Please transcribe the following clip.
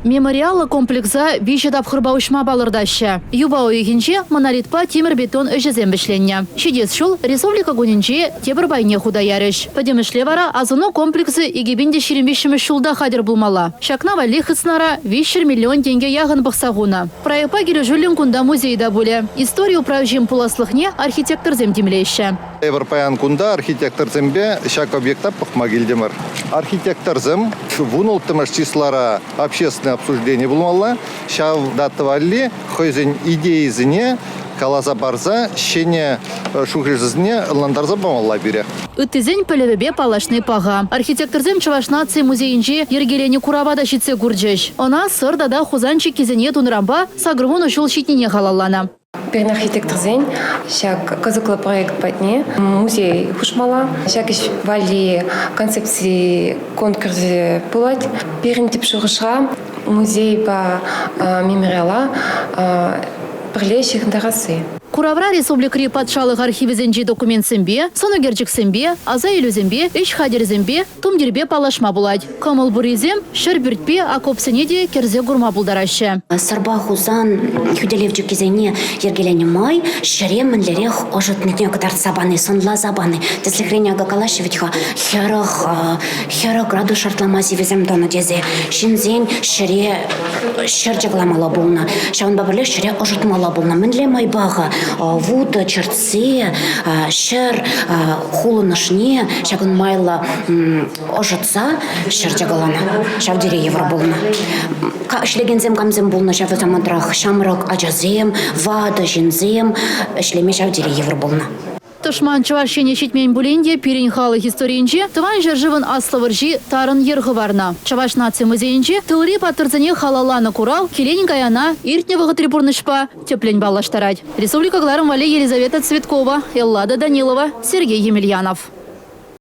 Мемориалы комплекса вище тапхырба ушма балырдаща. Юба ойгинче монолитпа темір-бетон өжізен бішленне. Шедес шул республика гунинче тебір байне худаярыш. Падемішле вара азыну комплексы игебинде шерембешімі шулда хадер булмала. Шакна вали хыцнара 5 миллион тенге яғын бұқсағуна. Проекпа келі жүлін кунда музейда буле. Историю правжим пуласлыхне архитектор земдемлейші. Европаян кунда архитектор зембе шак объекта пахмагильдемар. Архитектор зем вунул тымаш числара общественное обсуждение булмалла. Шав датывали хойзен идеи зіне каласа барза шене шухрежзіне ландарза бамалла бире. Үттізен пөлевебе палашны паға. Архитекторзем Чувашнации музейінже ергелені куравада шитсе гурджеш. Она сырдада хузанчы кезене тунрамба сагрывун ушул шитнене халаллана. Перен архитекторзен, шак казуклы проект патне, музей хушмала, шак иш вали концепции конкурсе пулать. Перен тип шурышра музей по мемориала прилещих дарасы. Куравра республикри патшалық архивизенжи документ сэмбе, соногерчик сэмбе, аза илю зембе, иш хадер зембе, тумдербе палашма булать. Камыл буризем, шербертпе, акопсенеде керзе гурма булдараще. Сарба хузан юделевчик кезене ергелени май, шеременлерех ожитнетне кадар сабаны, сонла забаны. Теслихреня гакалашевичха, хера граду шартламази везем дону дезе. Шинзен шерджагламала булна. Шаун бабале шере ожитмала булна. Менле май бага. Вуда, черце, шер, хулынышне, шагын майла ожытса, шерджагалана, шавдере евробулна. Шлегензем камзем булна, шавдамадрах, шамрак, аджазем, вада, жинзем, шлеме шавдере евробулна. Тушман Чувашене шитмен буленде пирен халы историинче тыван жержывын аслывыржи тарын ергы варна. Чуваш нация музейинче тылри патырзыне халаланы курал, келень гаяна, иртневығы трибурнышпа, теплень балаштарать. Республика Гларом Вали Елизавета Цветкова, Эллада Данилова, Сергей Емельянов.